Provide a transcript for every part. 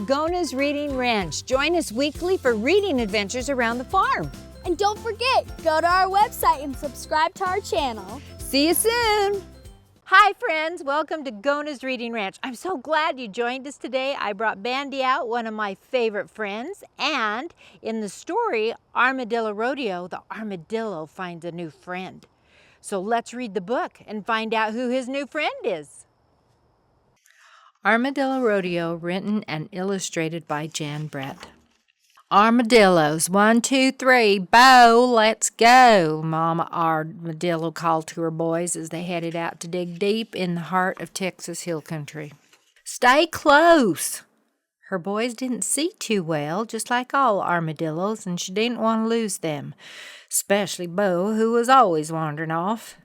Gona's Reading Ranch. Join us weekly for reading adventures around the farm. And don't forget, go to our website and subscribe to our channel. See you soon. Hi friends, welcome to Gona's Reading Ranch. I'm so glad you joined us today. I brought Bandy out, one of my favorite friends, and in the story, Armadillo Rodeo, the armadillo finds a new friend. So let's read the book and find out who his new friend is. Armadillo Rodeo, written and illustrated by Jan Brett. Armadillos, 1, 2, 3, Bo, let's go, Mama Armadillo called to her boys as they headed out to dig deep in the heart of Texas hill country. Stay close! Her boys didn't see too well, just like all armadillos, and she didn't want to lose them, especially Bo, who was always wandering off.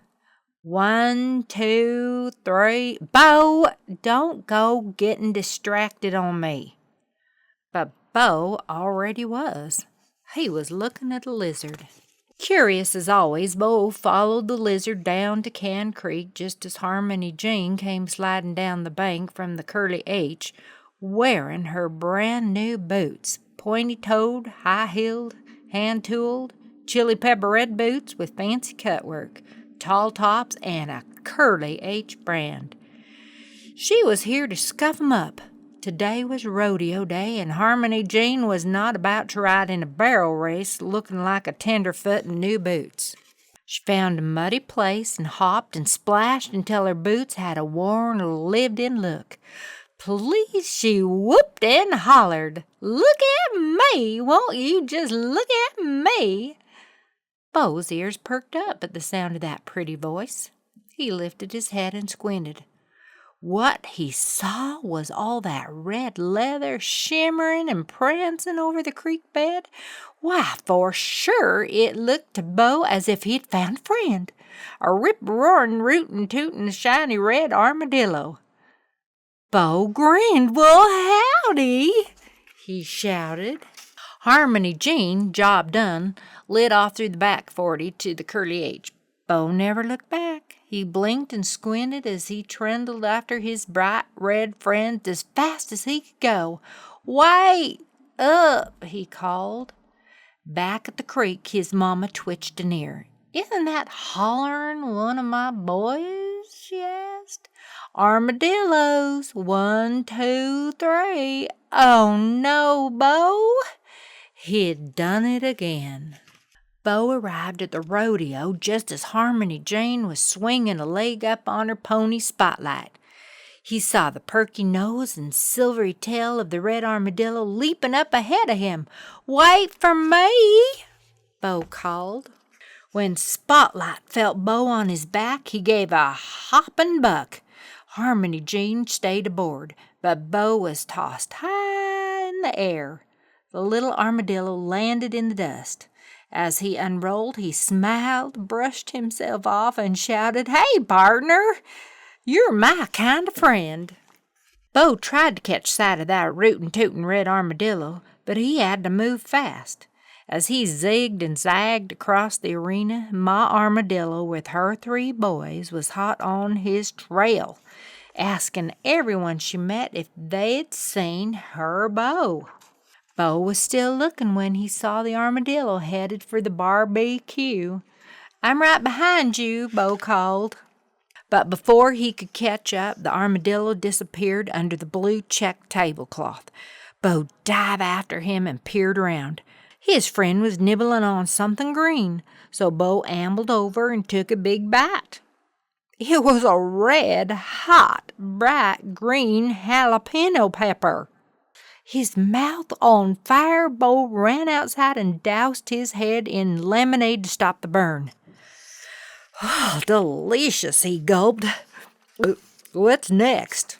1, 2, 3, Bo, don't go getting distracted on me. But Bo already was. He was looking at a lizard. Curious as always, Bo followed the lizard down to Can Creek just as Harmony Jean came sliding down the bank from the Curly H, wearing her brand new boots, pointy-toed, high-heeled, hand-tooled, chili pepper red boots with fancy cutwork, tall tops, and a Curly H brand. She was here to scuff 'em up. Today was rodeo day, and Harmony Jean was not about to ride in a barrel race looking like a tenderfoot in new boots. She found a muddy place and hopped and splashed until her boots had a worn, lived-in look. Please, she whooped and hollered, "Look at me! Won't you just look at me?" Bo's ears perked up at the sound of that pretty voice. He lifted his head and squinted. What he saw was all that red leather shimmering and prancing over the creek bed. Why, for sure it looked to Bo as if he'd found a friend, a rip-roaring, rootin'-tootin', shiny red armadillo. Bo grinned. "Well, howdy," he shouted. Harmony Jean, job done, lit off through the back 40 to the Curly H. Bo never looked back. He blinked and squinted as he trundled after his bright red friend as fast as he could go. "Wait up," he called. Back at the creek, his mama twitched an ear. "Isn't that hollerin' one of my boys?" she asked. "Armadillos, 1, 2, 3. Oh no, Bo!" He'd done it again. Bo arrived at the rodeo just as Harmony Jean was swinging a leg up on her pony Spotlight. He saw the perky nose and silvery tail of the red armadillo leaping up ahead of him. "Wait for me," Bo called. When Spotlight felt Bo on his back, he gave a hopping buck. Harmony Jean stayed aboard, but Bo was tossed high in the air. The little armadillo landed in the dust. As he unrolled, he smiled, brushed himself off, and shouted, "Hey, partner, you're my kind of friend." Bo tried to catch sight of that rootin'-tootin' red armadillo, but he had to move fast. As he zigged and zagged across the arena, Ma Armadillo with her 3 boys was hot on his trail, asking everyone she met if they'd seen her Bo. Bo was still looking when he saw the armadillo headed for the barbecue. "I'm right behind you," Bo called. But before he could catch up, the armadillo disappeared under the blue check tablecloth. Bo dived after him and peered around. His friend was nibbling on something green, so Bo ambled over and took a big bite. It was a red, hot, bright green jalapeno pepper. His mouth on fire, Bo ran outside and doused his head in lemonade to stop the burn. "Oh, delicious," he gulped. "What's next?"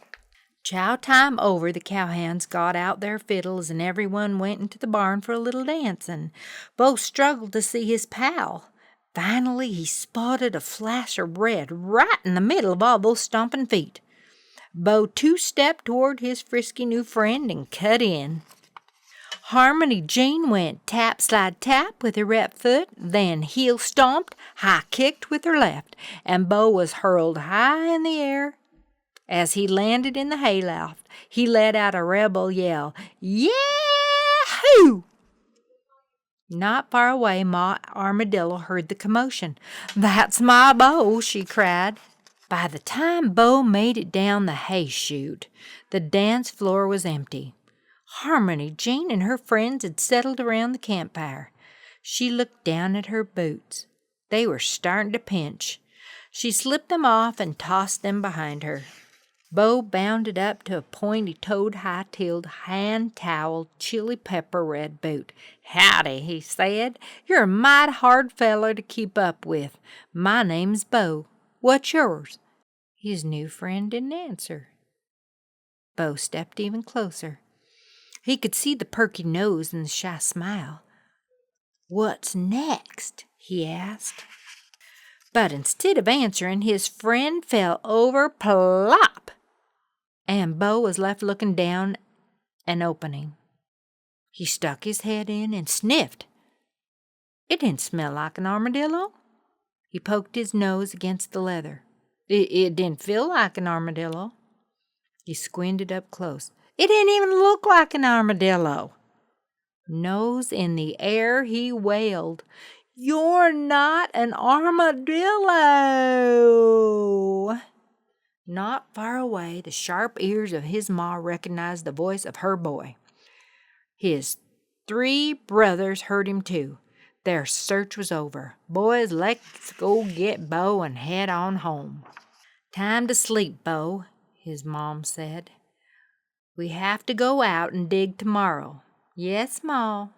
Chow time over, the cowhands got out their fiddles and everyone went into the barn for a little dancing. Bo struggled to see his pal. Finally, he spotted a flash of red right in the middle of all those stomping feet. Bo 2-stepped toward his frisky new friend and cut in. Harmony Jean went tap, slide, tap with her right foot, then heel stomped, high kicked with her left, and Bo was hurled high in the air as he landed in the hayloft. He let out a rebel yell. Yahoo! Not far away, Ma Armadillo heard the commotion. "That's my Bo," she cried. By the time Bo made it down the hay chute, the dance floor was empty. Harmony, Jean, and her friends had settled around the campfire. She looked down at her boots. They were starting to pinch. She slipped them off and tossed them behind her. Bo bounded up to a pointy-toed, high-tailed, hand-toweled, chili pepper red boot. "Howdy," he said. "You're a mighty hard feller to keep up with. My name's Bo. What's yours?" His new friend didn't answer. Bo stepped even closer. He could see the perky nose and the shy smile. "What's next?" he asked. But instead of answering, his friend fell over plop, and Bo was left looking down an opening. He stuck his head in and sniffed. It didn't smell like an armadillo. He poked his nose against the leather. It didn't feel like an armadillo. He squinted up close. It didn't even look like an armadillo. Nose in the air, he wailed, "You're not an armadillo!" Not far away, the sharp ears of his ma recognized the voice of her boy. His 3 brothers heard him too. Their search was over. "Boys, let's go get Bo and head on home." "Time to sleep, Bo," his mom said. "We have to go out and dig tomorrow." "Yes, Ma."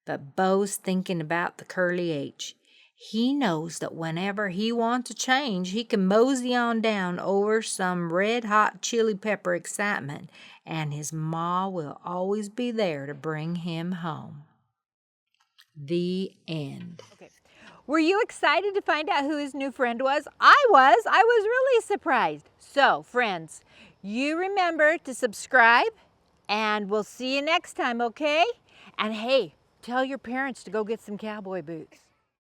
But Bo's thinking about the curly H. He knows that whenever he wants a change, he can mosey on down over some red-hot chili pepper excitement, and his ma will always be there to bring him home. The end. Okay. Were you excited to find out who his new friend was? I was. I was really surprised. So, friends, you remember to subscribe, and we'll see you next time, okay? And hey, tell your parents to go get some cowboy boots.